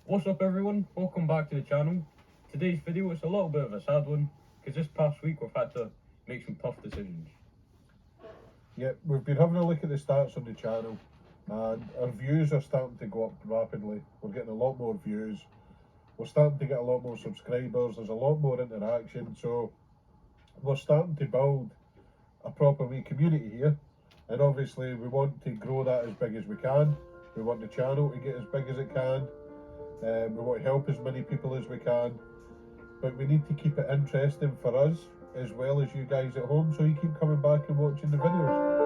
What's up everyone, welcome back to the channel. Today's video is a little bit of a sad one because this past week we've had to make some tough decisions. Yeah, we've been having a look at the stats on the channel and our views are starting to go up rapidly. We're getting a lot more views, we're starting to get a lot more subscribers, there's a lot more interaction, so we're starting to build a proper wee community here, and obviously we want to grow that as big as we can. We want the channel to get as big as it can. We want to help as many people as we can, but we need to keep it interesting for us as well as you guys at home, so you keep coming back and watching the videos.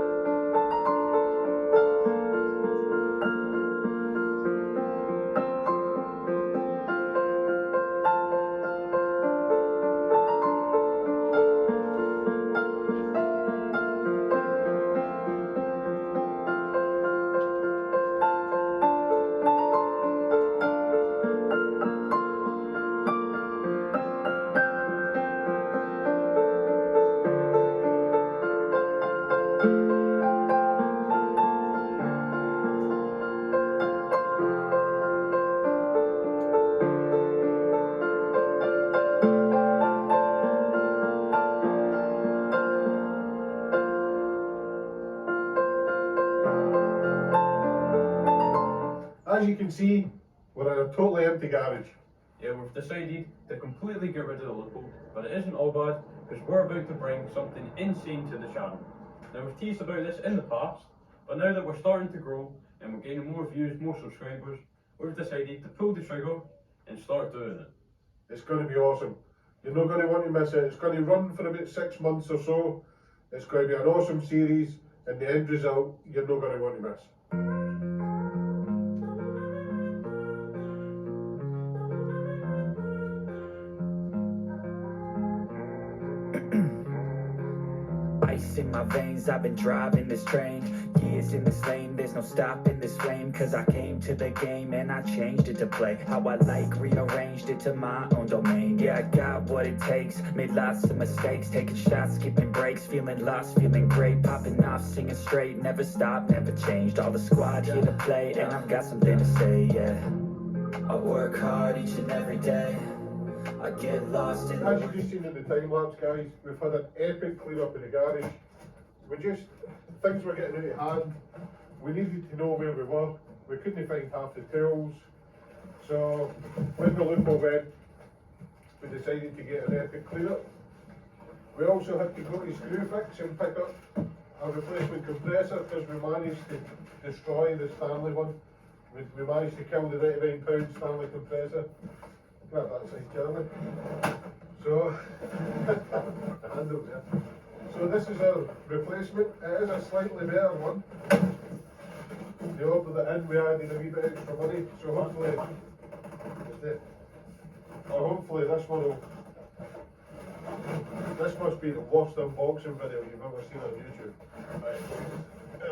As you can see, we're in a totally empty garage. Yeah, we've decided to completely get rid of the Lupo, but it isn't all bad because we're about to bring something insane to the channel. Now we've teased about this in the past, but now that we're starting to grow and we're getting more views, more subscribers, we've decided to pull the trigger and start doing it. It's going to be awesome. You're not going to want to miss it. It's going to run for about 6 months or so. It's going to be an awesome series, and the end result you're not going to want to miss. Ice in my veins, I've been driving this train. Years in this lane, there's no stopping this flame. Cause I came to the game and I changed it to play how I like, rearranged it to my own domain. Yeah, I got what it takes, made lots of mistakes, taking shots, skipping breaks, feeling lost, feeling great, popping off, singing straight, never stopped, never changed. All the squad here to play, and I've got something to say, yeah. I work hard each and every day, I get lost in As you've just seen in the time lapse, guys, we've had an epic clean up in the garage. Things were getting out of hand. We needed to know where we were. We couldn't find half the tools. So when the Lupo went, we decided to get an epic clean up. We also had to go to Screwfix and pick up a replacement compressor because we managed to destroy the Stanley one. We managed to kill the £99 Stanley compressor. Grab that side, Jeremy. So, the handle there. So this is our replacement. It is a slightly better one. We ordered it in, we added a wee bit extra money. So hopefully this one will. This must be the worst unboxing video you've ever seen on YouTube. Right.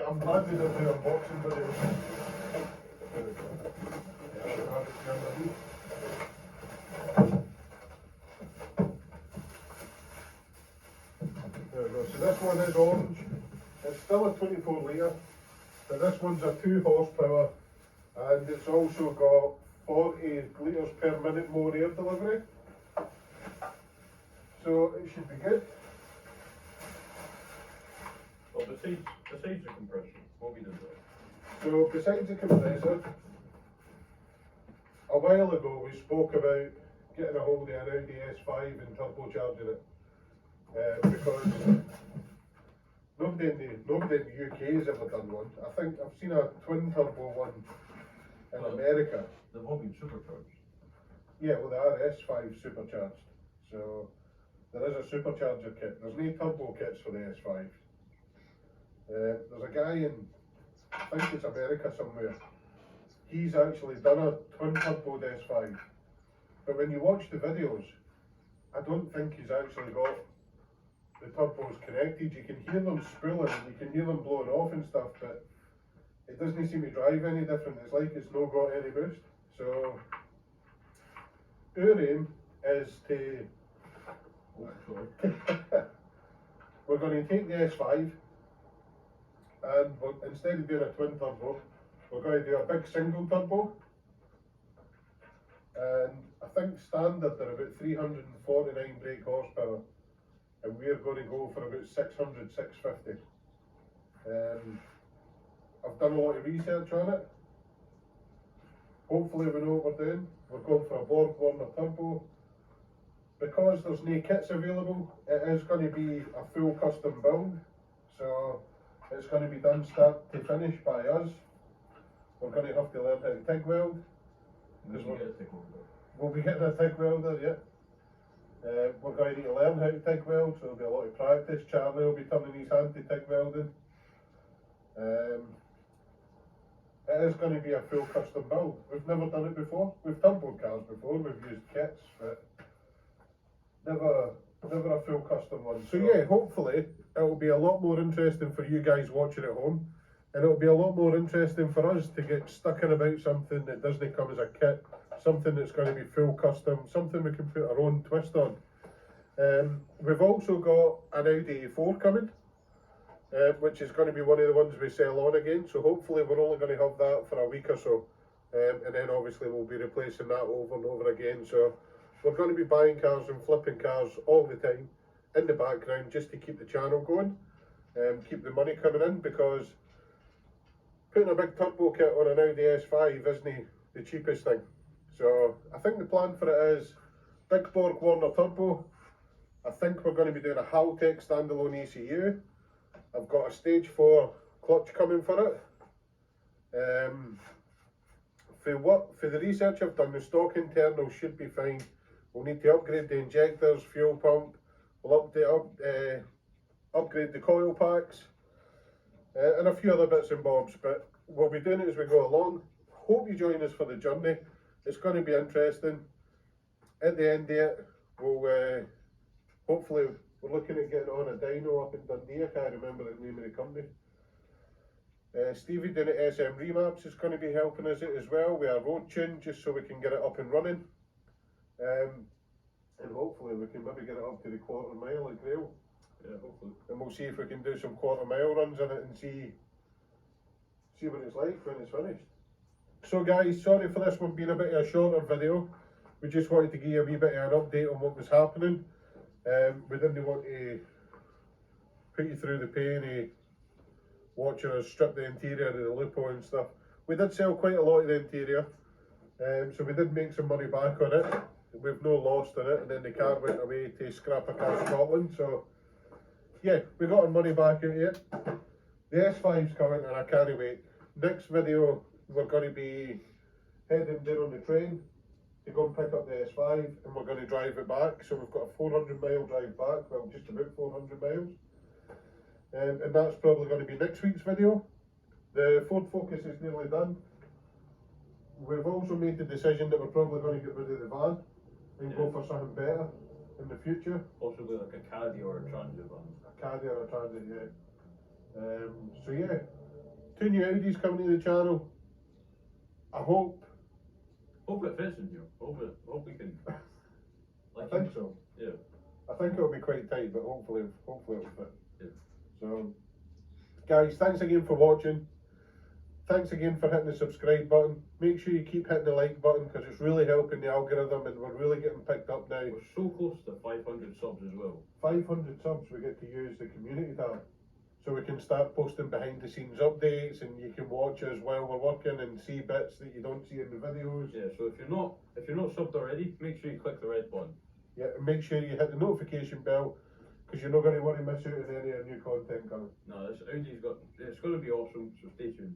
I'm glad we don't do unboxing videos. There we go. So this one is orange. It's still a 24 litre, but this one's a 2 horsepower, and it's also got 40 litres per minute more air delivery. So it should be good. Well, besides the compressor, what we did there? So besides the compressor, a while ago we spoke about getting a hold of an Audi S5 and turbocharging it. Because nobody in the UK has ever done one. I think I've seen a twin turbo one in America. They've all been supercharged. Yeah, well, they are S5 supercharged. So there is a supercharger kit. There's no turbo kits for the S5. There's a guy in, I think it's America somewhere. He's actually done a twin turbo S5. But when you watch the videos, I don't think he's actually got the turbos connected. You can hear them spooling, you can hear them blowing off and stuff, but it doesn't seem to drive any different. It's like it's not got any boost. So our aim is to we're going to take the S5 and instead of doing a twin turbo, we're going to do a big single turbo. and I think standard they're about 349 brake horsepower, and we're going to go for about 600, 650. I've done a lot of research on it. Hopefully we know what we're doing. We're going for a Borg Warner turbo. Because there's no kits available, it is going to be a full custom build. So it's going to be done start to finish by us. We're going to have to learn how to TIG weld. We'll be getting a TIG welder, yeah. We're going to need to learn how to TIG weld, so there'll be a lot of practice. Charlie will be turning his hand to TIG welding. It is going to be a full custom build. We've never done it before. We've turboed cars before, we've used kits, but never a full custom one. So yeah, hopefully it'll be a lot more interesting for you guys watching at home, and it'll be a lot more interesting for us to get stuck in about something that doesn't come as a kit, something that's going to be full custom, something we can put our own twist on. We've also got an Audi A4 coming, which is going to be one of the ones we sell on again, so hopefully we're only going to have that for a week or so, and then obviously we'll be replacing that over and over again. So we're going to be buying cars and flipping cars all the time in the background just to keep the channel going, keep the money coming in, because putting a big turbo kit on an Audi S5 isn't the cheapest thing. So I think the plan for it is big Borg Warner turbo. I think we're going to be doing a CarTec standalone ECU. I've got a stage 4 clutch coming for it. For the research I've done, the stock internal should be fine. We'll need to upgrade the injectors, fuel pump, we'll upgrade the coil packs, and a few other bits and bobs, but we'll be doing it as we go along. Hope you join us for the journey. It's going to be interesting. At the end of it, we'll hopefully we're looking at getting on a dyno up in Dundee. I can't remember the name of the company. Stevie doing it SM Remaps is going to be helping us as well with our road tune, just so we can get it up and running. And hopefully we can maybe get it up to the quarter mile at Grail. Yeah, hopefully. And we'll see if we can do some quarter mile runs in it and see what it's like when it's finished. So guys, sorry for this one being a bit of a shorter video. We just wanted to give you a wee bit of an update on what was happening. We didn't want to put you through the pain of watching us strip the interior of the Lupo and stuff. We did sell quite a lot of the interior, so we did make some money back on it. We've no lost on it, and then the car went away to Scrap a Car Scotland, so yeah, we got our money back out of it. The S5's coming and I can't wait. Next video we're going to be heading down on the train to go and pick up the S5, and we're going to drive it back. So we've got a 400 mile drive back, well just about 400 miles. And that's probably going to be next week's video. The Ford Focus is nearly done. We've also made the decision that we're probably going to get rid of the van and go for something better in the future. Possibly like a Caddy or a Transit van. A Caddy or a Transit, yeah. So yeah, 2 new Audis coming to the channel. I hope it fits in here. Hope we can. I think so. Yeah. I think it'll be quite tight, but hopefully it'll fit. Yeah. So, guys, thanks again for watching. Thanks again for hitting the subscribe button. Make sure you keep hitting the like button, because it's really helping the algorithm, and we're really getting picked up now. We're so close to 500 subs as well. 500 subs, we get to use the community tab. So we can start posting behind the scenes updates, and you can watch us while we're working and see bits that you don't see in the videos. Yeah, so if you're not subbed already, make sure you click the red button. Yeah, and make sure you hit the notification bell, because you're not going to want to miss out on any of our new content coming. No, it's going to be awesome, so stay tuned.